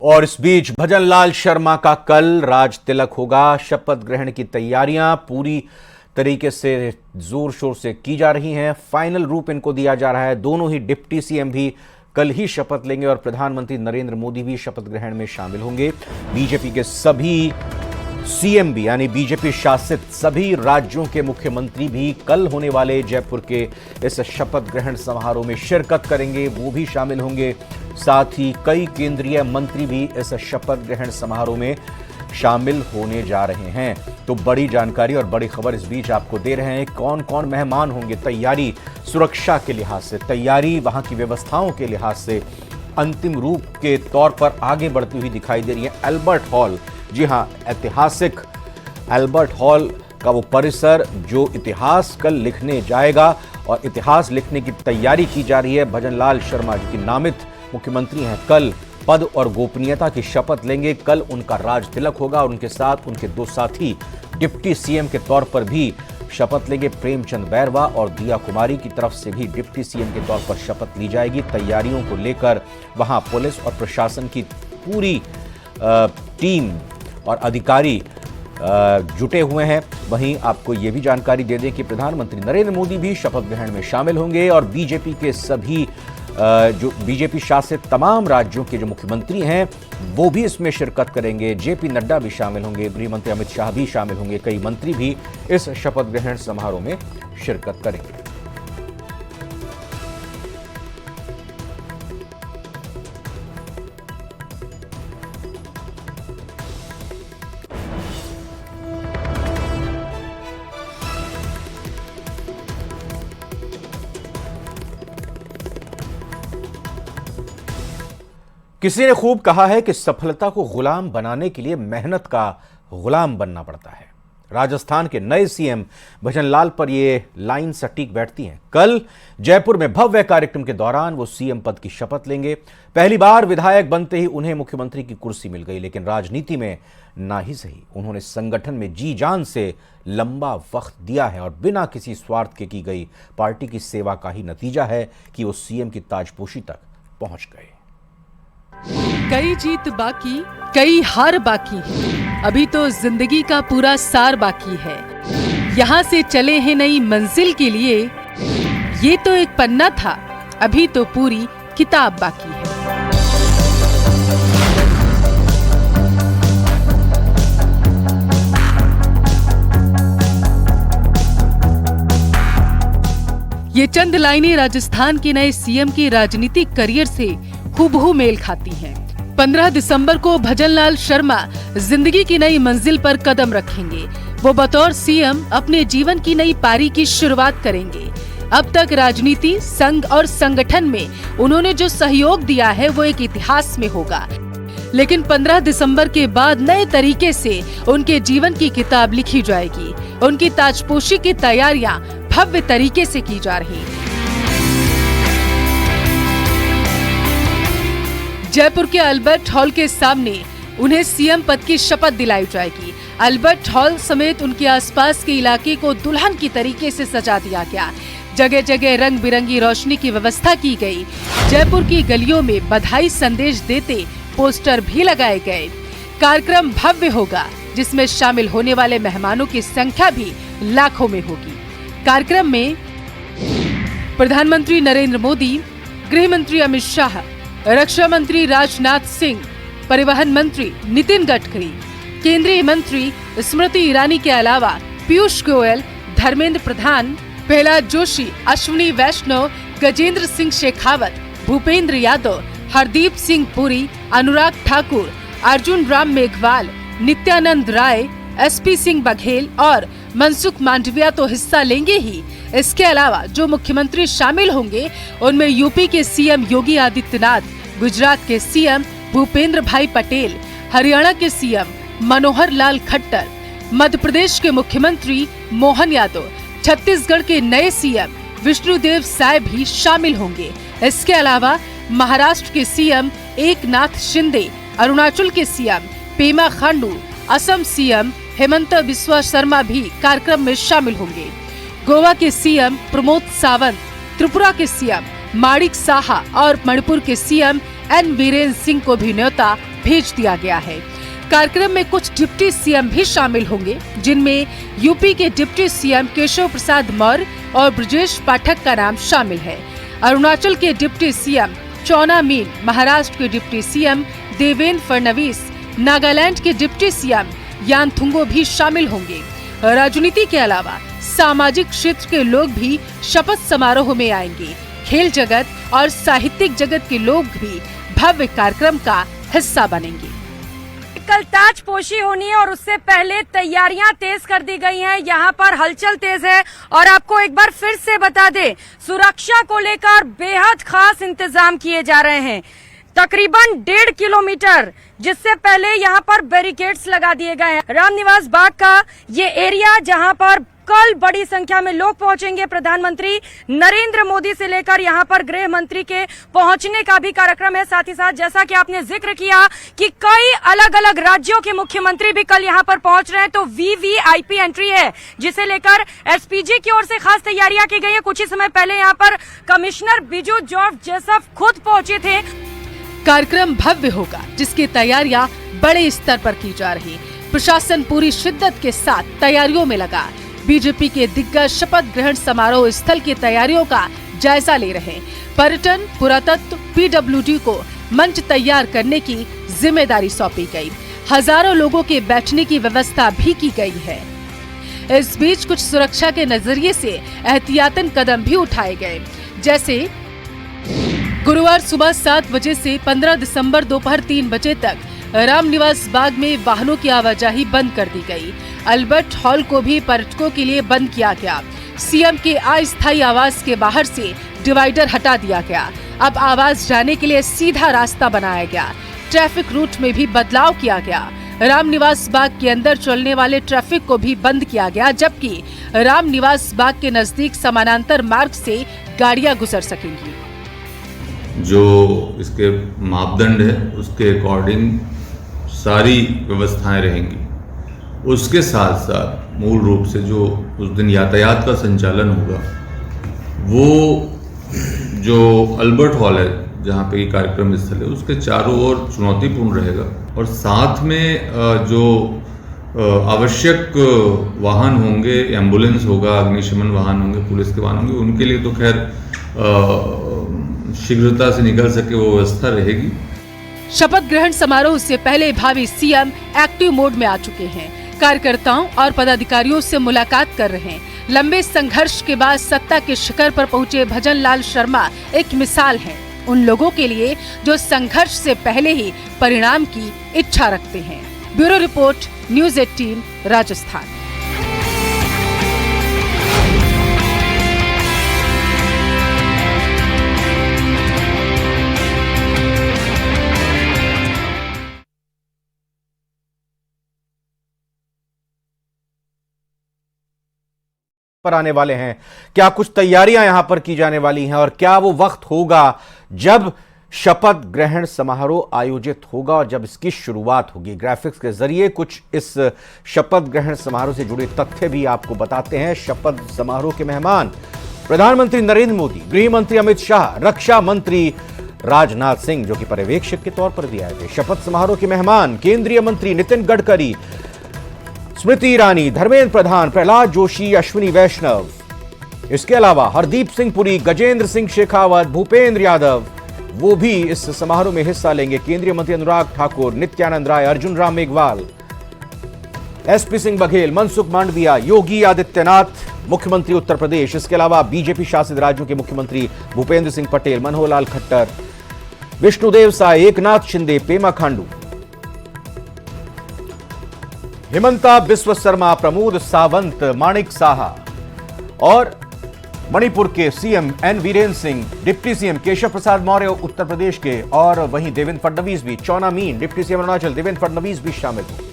और इस बीच भजनलाल शर्मा का कल राज तिलक होगा। शपथ ग्रहण की तैयारियां पूरी तरीके से जोर शोर से की जा रही हैं। फाइनल रूप इनको दिया जा रहा है। दोनों ही डिप्टी सीएम भी कल ही शपथ लेंगे और प्रधानमंत्री नरेंद्र मोदी भी शपथ ग्रहण में शामिल होंगे। बीजेपी के सभी सीएम भी यानी बीजेपी शासित सभी राज्यों के मुख्यमंत्री भी कल होने वाले जयपुर के इस शपथ ग्रहण समारोह में शिरकत करेंगे, वो भी शामिल होंगे। साथ ही कई केंद्रीय मंत्री भी इस शपथ ग्रहण समारोह में शामिल होने जा रहे हैं। तो बड़ी जानकारी और बड़ी खबर इस बीच आपको दे रहे हैं। कौन कौन मेहमान होंगे, तैयारी सुरक्षा के लिहाज से, तैयारी वहां की व्यवस्थाओं के लिहाज से अंतिम रूप के तौर पर आगे बढ़ती हुई दिखाई दे रही है। अल्बर्ट हॉल, जी हां, ऐतिहासिक अल्बर्ट हॉल का वो परिसर जो इतिहास कल लिखने जाएगा और इतिहास लिखने की तैयारी की जा रही है। भजनलाल शर्मा जो कि नामित मुख्यमंत्री हैं, कल पद और गोपनीयता की शपथ लेंगे। कल उनका राज तिलक होगा और उनके साथ उनके दो साथी डिप्टी सीएम के तौर पर भी शपथ लेंगे। प्रेमचंद बैरवा और दिया कुमारी की तरफ से भी डिप्टी सीएम के तौर पर शपथ ली जाएगी। तैयारियों को लेकर वहां पुलिस और प्रशासन की पूरी टीम और अधिकारी जुटे हुए हैं। वहीं आपको यह भी जानकारी दे दें कि प्रधानमंत्री नरेंद्र मोदी भी शपथ ग्रहण में शामिल होंगे और बीजेपी के सभी जो बीजेपी शासित तमाम राज्यों के जो मुख्यमंत्री हैं वो भी इसमें शिरकत करेंगे। जेपी नड्डा भी शामिल होंगे, गृह मंत्री अमित शाह भी शामिल होंगे। कई मंत्री भी इस शपथ ग्रहण समारोह में शिरकत करेंगे। किसी ने खूब कहा है कि सफलता को गुलाम बनाने के लिए मेहनत का गुलाम बनना पड़ता है। राजस्थान के नए सीएम भजनलाल पर यह लाइन सटीक बैठती है। कल जयपुर में भव्य कार्यक्रम के दौरान वो सीएम पद की शपथ लेंगे। पहली बार विधायक बनते ही उन्हें मुख्यमंत्री की कुर्सी मिल गई, लेकिन राजनीति में ना ही सही, उन्होंने संगठन में जी जान से लंबा वक्त दिया है और बिना किसी स्वार्थ के की गई पार्टी की सेवा का ही नतीजा है कि वो सीएम की ताजपोशी तक पहुंच गए। कई जीत बाकी, कई हार बाकी है, अभी तो जिंदगी का पूरा सार बाकी है। यहाँ से चले हैं नई मंजिल के लिए, ये तो एक पन्ना था, अभी तो पूरी किताब बाकी है। ये चंद लाइनें राजस्थान के नए सीएम के राजनीतिक करियर से हूबहू मेल खाती हैं। 15 दिसंबर को भजनलाल शर्मा जिंदगी की नई मंजिल पर कदम रखेंगे। वो बतौर सीएम अपने जीवन की नई पारी की शुरुआत करेंगे। अब तक राजनीति, संघ और संगठन में उन्होंने जो सहयोग दिया है वो एक इतिहास में होगा, लेकिन 15 दिसंबर के बाद नए तरीके से उनके जीवन की किताब लिखी जाएगी। उनकी ताजपोशी की तैयारियां भव्य तरीके से की जा रही हैं। जयपुर के अल्बर्ट हॉल के सामने उन्हें सीएम पद की शपथ दिलाई जाएगी। अल्बर्ट हॉल समेत उनके आसपास के इलाके को दुल्हन की तरीके से सजा दिया गया। जगह जगह रंग बिरंगी रोशनी की व्यवस्था की गई। जयपुर की गलियों में बधाई संदेश देते पोस्टर भी लगाए गए। कार्यक्रम भव्य होगा, जिसमें शामिल होने वाले मेहमानों की संख्या भी लाखों में होगी। कार्यक्रम में प्रधानमंत्री नरेंद्र मोदी, गृह मंत्री अमित शाह, रक्षा मंत्री राजनाथ सिंह, परिवहन मंत्री नितिन गडकरी, केंद्रीय मंत्री स्मृति ईरानी के अलावा पीयूष गोयल, धर्मेंद्र प्रधान, प्रहलाद जोशी, अश्विनी वैष्णव, गजेंद्र सिंह शेखावत, भूपेंद्र यादव, हरदीप सिंह पुरी, अनुराग ठाकुर, अर्जुन राम मेघवाल, नित्यानंद राय, एसपी सिंह बघेल और मनसुख मांडविया तो हिस्सा लेंगे ही। इसके अलावा जो मुख्यमंत्री शामिल होंगे उनमें यूपी के सीएम योगी आदित्यनाथ, गुजरात के सीएम भूपेंद्र भाई पटेल, हरियाणा के सीएम मनोहर लाल खट्टर, मध्य प्रदेश के मुख्यमंत्री मोहन यादव, छत्तीसगढ़ के नए सीएम विष्णुदेव साय भी शामिल होंगे। इसके अलावा महाराष्ट्र के सीएम एकनाथ शिंदे, अरुणाचल के सीएम पेमा खांडू, असम सीएम हेमंत बिस्वा शर्मा भी कार्यक्रम में शामिल होंगे। गोवा के सीएम प्रमोद सावंत, त्रिपुरा के सीएम माणिक साहा और मणिपुर के सीएम एन बीरेन सिंह को भी न्योता भेज दिया गया है। कार्यक्रम में कुछ डिप्टी सीएम भी शामिल होंगे, जिनमें यूपी के डिप्टी सीएम केशव प्रसाद मौर्य और ब्रजेश पाठक का नाम शामिल है। अरुणाचल के डिप्टी सीएम चौना मीन, महाराष्ट्र के डिप्टी सीएम देवेंद्र फडणवीस, नागालैंड के डिप्टी सीएम यानथुंगो भी शामिल होंगे। राजनीति के अलावा सामाजिक क्षेत्र के लोग भी शपथ समारोह में आएंगे। खेल जगत और साहित्यिक जगत के लोग भी भव्य कार्यक्रम का हिस्सा बनेंगे। कल ताजपोशी होनी है और उससे पहले तैयारियां तेज कर दी गई हैं। यहाँ पर हलचल तेज है और आपको एक बार फिर से बता दें, सुरक्षा को लेकर बेहद खास इंतजाम किए जा रहे हैं। तकरीबन 1.5 किलोमीटर, जिससे पहले यहाँ पर बैरिकेड्स लगा दिए गए हैं। रामनिवास बाग का ये एरिया जहाँ पर कल बड़ी संख्या में लोग पहुंचेंगे। प्रधानमंत्री नरेंद्र मोदी से लेकर यहाँ पर गृह मंत्री के पहुंचने का भी कार्यक्रम है। साथ ही साथ जैसा कि आपने जिक्र किया कि कई अलग अलग राज्यों के मुख्यमंत्री भी कल यहाँ पर पहुंच रहे हैं, तो वीवीआईपी एंट्री है, जिसे लेकर एसपीजी की ओर से खास तैयारियां की गई है। कुछ ही समय पहले यहाँ पर कमिश्नर बिजू जॉर्ज जोसेफ खुद पहुंचे थे। कार्यक्रम भव्य होगा, जिसकी तैयारियां बड़े स्तर पर की जा रही। प्रशासन पूरी शिद्दत के साथ तैयारियों में लगा। बीजेपी के दिग्गज शपथ ग्रहण समारोह स्थल की तैयारियों का जायजा ले रहे। पर्यटन, पुरातत्व, पीडब्ल्यूडी को मंच तैयार करने की जिम्मेदारी सौंपी गई। हजारों लोगों के बैठने की व्यवस्था भी की गई है। इस बीच कुछ सुरक्षा के नजरिए से एहतियातन कदम भी उठाए गए, जैसे गुरुवार सुबह 7 बजे से 15 दिसंबर दोपहर 3 बजे तक रामनिवास बाग में वाहनों की आवाजाही बंद कर दी गई। अल्बर्ट हॉल को भी पर्यटकों के लिए बंद किया गया। सीएम के अस्थायी आवास के बाहर से डिवाइडर हटा दिया गया। अब आवास जाने के लिए सीधा रास्ता बनाया गया। ट्रैफिक रूट में भी बदलाव किया गया। रामनिवास बाग के अंदर चलने वाले ट्रैफिक को भी बंद किया गया, जबकि रामनिवास बाग के नजदीक समानांतर मार्ग से गाड़ियां गुजर सकेंगी। जो इसके मापदंड है उसके अकॉर्डिंग सारी व्यवस्थाएं रहेंगी। उसके साथ साथ मूल रूप से जो उस दिन यातायात का संचालन होगा, वो जो अल्बर्ट हॉल है जहाँ पे ये कार्यक्रम स्थल है, उसके चारों ओर चुनौतीपूर्ण रहेगा। और साथ में जो आवश्यक वाहन होंगे, एम्बुलेंस होगा, अग्निशमन वाहन होंगे, पुलिस के वाहन होंगे, उनके लिए तो खैर शीघ्रता से निकल सके वो व्यवस्था रहेगी। शपथ ग्रहण समारोह से पहले भावी सीएम एक्टिव मोड में आ चुके हैं। कार्यकर्ताओं और पदाधिकारियों से मुलाकात कर रहे हैं। लंबे संघर्ष के बाद सत्ता के शिखर पर पहुंचे भजन लाल शर्मा एक मिसाल हैं, उन लोगों के लिए जो संघर्ष से पहले ही परिणाम की इच्छा रखते हैं। Bureau report, news 18, Rajasthan. पर आने वाले हैं, क्या कुछ तैयारियां यहां पर की जाने वाली हैं और क्या वो वक्त होगा जब शपथ ग्रहण समारोह आयोजित होगा और जब इसकी शुरुआत होगी। ग्राफिक्स के जरिए कुछ इस शपथ ग्रहण समारोह से जुड़े तथ्य भी आपको बताते हैं। शपथ समारोह के मेहमान प्रधानमंत्री नरेंद्र मोदी, गृह मंत्री अमित शाह, रक्षा मंत्री राजनाथ सिंह जो कि पर्यवेक्षक के तौर पर भी आए थे। शपथ समारोह के मेहमान केंद्रीय मंत्री नितिन गडकरी, स्मृति ईरानी, धर्मेंद्र प्रधान, प्रहलाद जोशी, अश्विनी वैष्णव। इसके अलावा हरदीप सिंह पुरी, गजेंद्र सिंह शेखावत, भूपेंद्र यादव, वो भी इस समारोह में हिस्सा लेंगे। केंद्रीय मंत्री अनुराग ठाकुर, नित्यानंद राय, अर्जुन राम मेघवाल, एसपी सिंह बघेल, मनसुख मांडविया, योगी आदित्यनाथ, मुख्यमंत्री उत्तर प्रदेश। इसके अलावा बीजेपी शासित राज्यों के मुख्यमंत्री भूपेंद्र सिंह पटेल, मनोहर लाल खट्टर, विष्णुदेव साय, एकनाथ शिंदे, पेमा खांडू, हिमंता बिस्व शर्मा, प्रमोद सावंत, माणिक साहा और मणिपुर के CM N Virendra Singh, deputy CM Keshav Prasad Maurya Uttar Pradesh के, और वहीं देवेंद्र फडणवीस भी, चौना मीन डिप्टी सीएम अरुणाचल देवेंद्र फडणवीस भी शामिल हुए।